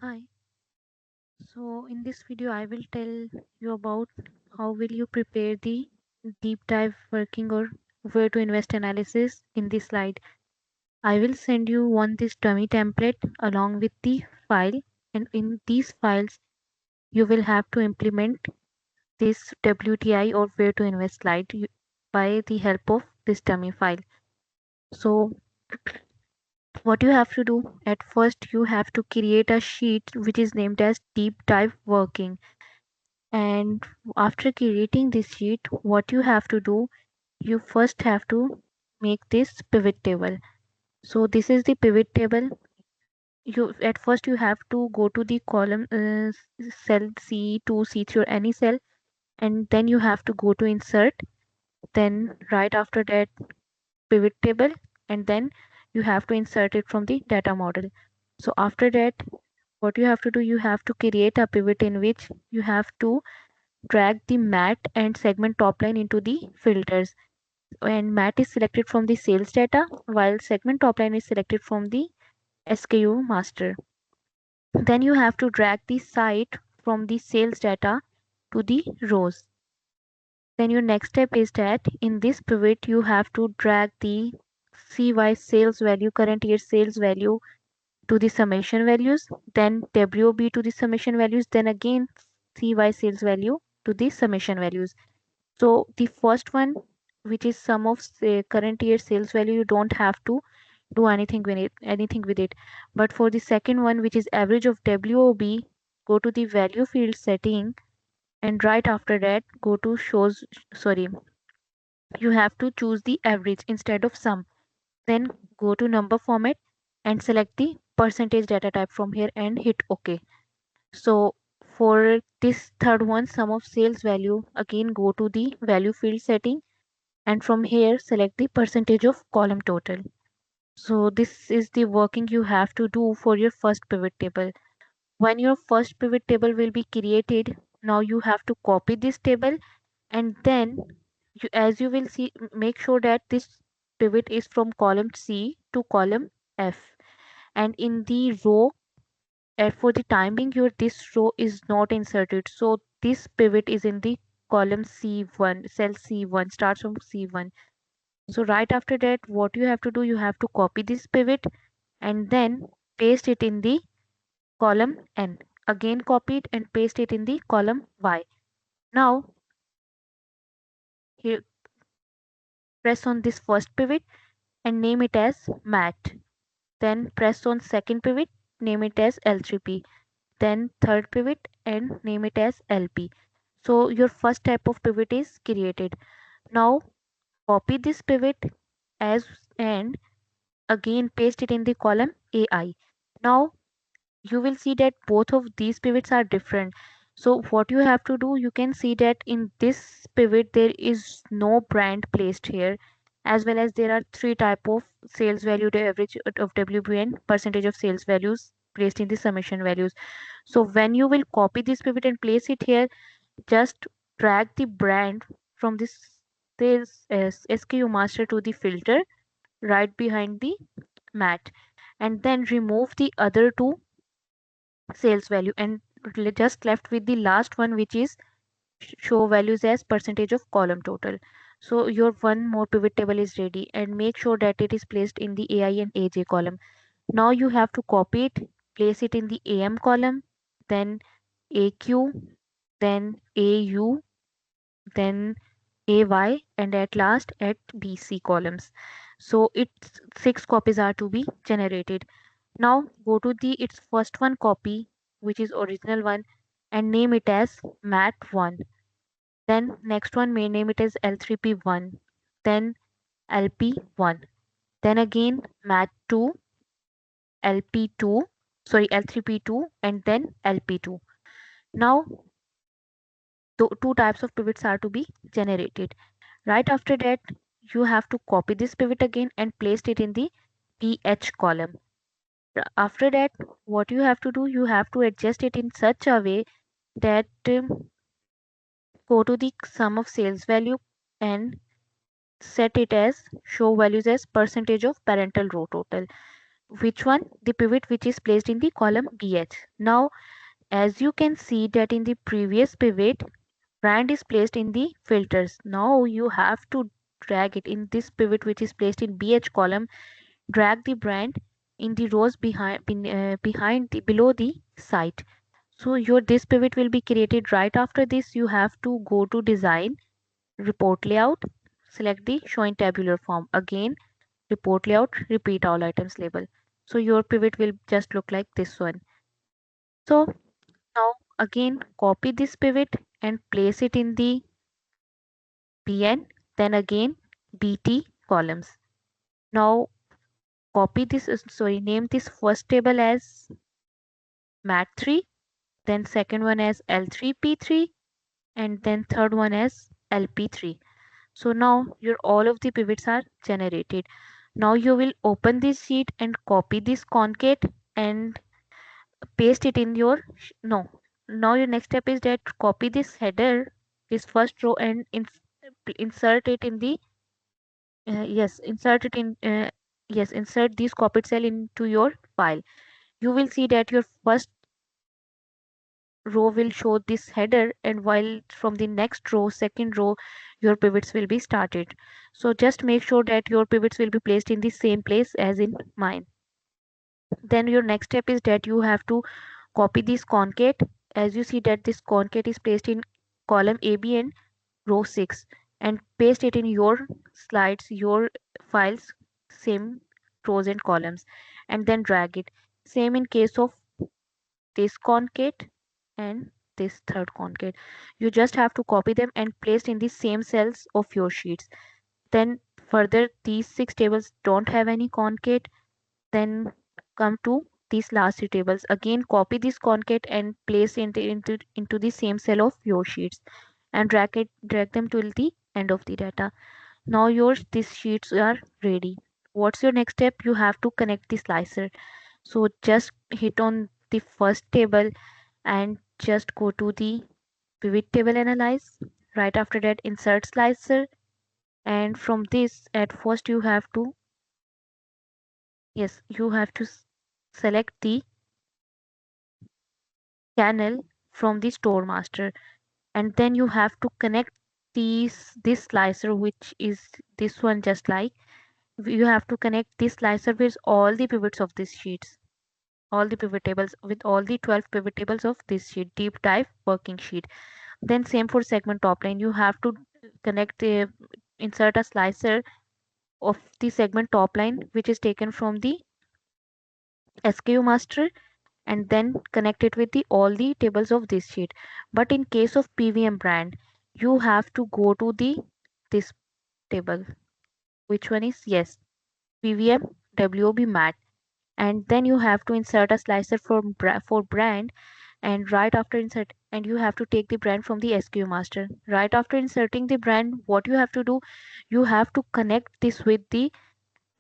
Hi. So in this video, I will tell you about how will you prepare the deep dive working or where to invest analysis in this slide. I will send you this dummy template along with the file, and in these files you will have to implement this WTI or where to invest slide by the help of this dummy file. So what you have to do at first, you have to create a sheet which is named as deep dive working. And after creating this sheet, what you have to do, you first have to make this pivot table. So this is the pivot table. You at first you have to go to the column cell C2, C3 or any cell, and then you have to go to insert. Then right after that pivot table, and then you have to insert it from the data model. So after that, what you have to do, you have to create a pivot in which you have to drag the mat and segment top line into the filters, and mat is selected from the sales data while segment top line is selected from the SKU master. Then you have to drag the site from the sales data to the rows. Then your next step is that in this pivot you have to drag the CY sales value, current year sales value, to the summation values, then WOB to the summation values, then again CY sales value to the summation values. So the first one, which is sum of say, current year sales value, you don't have to do anything with it. But for the second one, which is average of WOB, go to the value field setting, and right after that go to shows. Sorry, you have to choose the average instead of sum. Then go to number format and select the percentage data type from here and hit OK. So for this third one, sum of sales value, again go to the value field setting, and from here select the percentage of column total. So this is the working you have to do for your first pivot table. When your first pivot table will be created, now you have to copy this table, and then as you will see, make sure that this pivot is from column C to column F, and in the row, for the time being your this row is not inserted, so this pivot is in the column C1, cell C1, starts from C1. So right after that, what you have to do, you have to copy this pivot and then paste it in the column N. Again copy it and paste it in the column Y. Now here, press on this first pivot and name it as mat. Then press on second pivot, name it as L3P. Then third pivot and name it as LP. So your first type of pivot is created. Now copy this pivot as and again paste it in the column AI. Now you will see that both of these pivots are different. So what you have to do, you can see that in this pivot there is no brand placed here, as well as there are three type of sales value, the average of WB and percentage of sales values placed in the summation values. So when you will copy this pivot and place it here, just drag the brand from this SKU master to the filter right behind the mat, and then remove the other two sales value and just left with the last one, which is show values as percentage of column total. So your one more pivot table is ready, and make sure that it is placed in the AI and AJ column. Now you have to copy it, place it in the AM column, then AQ, then AU, then AY, and at last at BC columns. So its 6 copies are to be generated. Now go to the its first one copy, which is original one, and name it as mat1. Then next one may name it as L3P1, then LP1, then again mat2, LP2, sorry L3P2, and then LP2. Now two types of pivots are to be generated. Right after that, you have to copy this pivot again and place it in the PH column. After that, what you have to do, you have to adjust it in such a way that go to the sum of sales value and set it as show values as percentage of parental row total. Which one? The pivot which is placed in the column BH. Now, as you can see that in the previous pivot, brand is placed in the filters. Now you have to drag it in this pivot which is placed in BH column. Drag the brand in the rows behind below the site. So your this pivot will be created. Right after this, you have to go to design, report layout, select the show in tabular form. Again, report layout, repeat all items label. So your pivot will just look like this one. So now again copy this pivot and place it in the BN, then again BT columns. Now copy this, name this first table as MAT3, then second one as L3P3, and then third one as LP3. So now your all of the pivots are generated. Now you will open this sheet and copy this concate and paste it in your no. Now your next step is that copy this header, this first row, and insert it in the yes, insert it in yes, insert this copied cell into your file. You will see that your first row will show this header, and while from the next row, second row, your pivots will be started. So just make sure that your pivots will be placed in the same place as in mine. Then your next step is that you have to copy this concate. As you see that this concate is placed in column AB and row 6, and paste it in your slides, your files, same rows and columns, and then drag it. Same in case of this concate and this third concate. You just have to copy them and place in the same cells of your sheets. Then further, these 6 tables don't have any concate. Then come to these last 3 tables. Again, copy this concate and place into the same cell of your sheets, and drag them till the end of the data. Now these sheets are ready. What's your next step? You have to connect the slicer. So just hit on the first table and just go to the pivot table analyze. Right after that, insert slicer, and from this at first you have to yes, you have to select the channel from the store master, and then you have to connect this slicer, which is this one. Just like you have to connect this slicer with all the pivots of these sheets, all the pivot tables, with all the 12 pivot tables of this sheet, deep dive working sheet. Then same for segment top line, you have to connect the insert a slicer of the segment top line which is taken from the SKU master, and then connect it with the all the tables of this sheet. But in case of PVM brand, you have to go to the this table. Which one is? Yes, PVM WOB mat, and then you have to insert a slicer for brand, and right after insert, and you have to take the brand from the SKU master. Right after inserting the brand, what you have to do, you have to connect this with the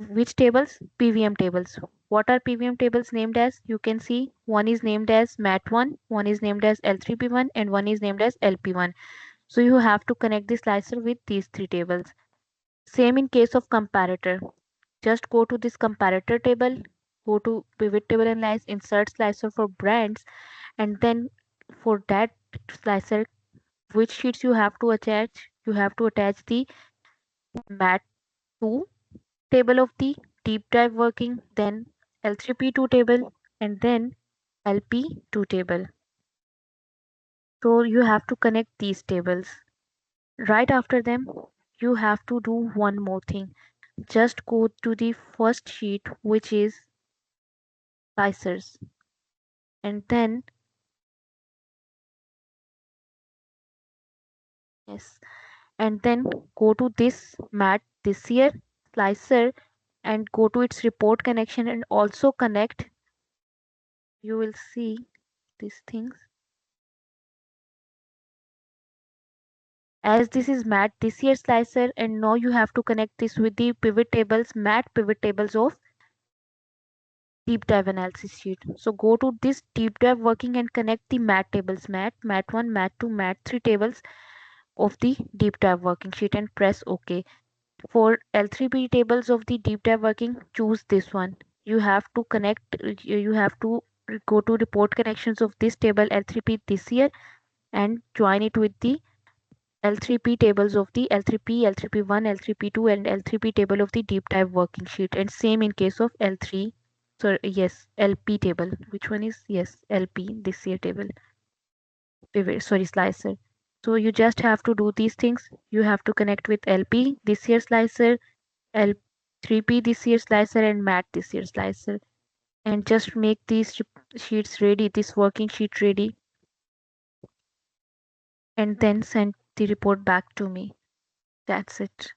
which tables? PVM tables. What are PVM tables named as? You can see one is named as MAT1, one is named as L3P1, and one is named as LP1. So you have to connect the slicer with these 3 tables. Same in case of comparator. Just go to this comparator table, go to pivot table analyze, insert slicer for brands, and then for that slicer, which sheets you have to attach? You have to attach the MAT2 table of the deep dive working, then L3P2 table, and then LP2 table. So you have to connect these tables. Right after them, you have to do one more thing. Just go to the first sheet, which is slicers, and then yes, and then go to this mat this here slicer, and go to its report connection and also connect. You will see these things. As this is mat this year slicer, and now you have to connect this with the pivot tables, mat pivot tables of deep dive analysis sheet. So go to this deep dive working and connect the mat tables, mat1, mat2, mat3 tables of the deep dive working sheet, and press OK. For L3B tables of the deep dive working, choose this one. you have to connect, you have to go to report connections of this table L3P this year and join it with the L3P tables of the L3P, L3P1, L3P2 and L3P table of the deep dive working sheet, and same in case of L3, so yes, LP table. Which one is, yes, LP this year table, sorry, slicer. So you just have to do these things. You have to connect with LP this year slicer, L3P this year slicer and MAT this year slicer, and just make these sheets ready, this working sheet ready, and then send the report back to me. That's it.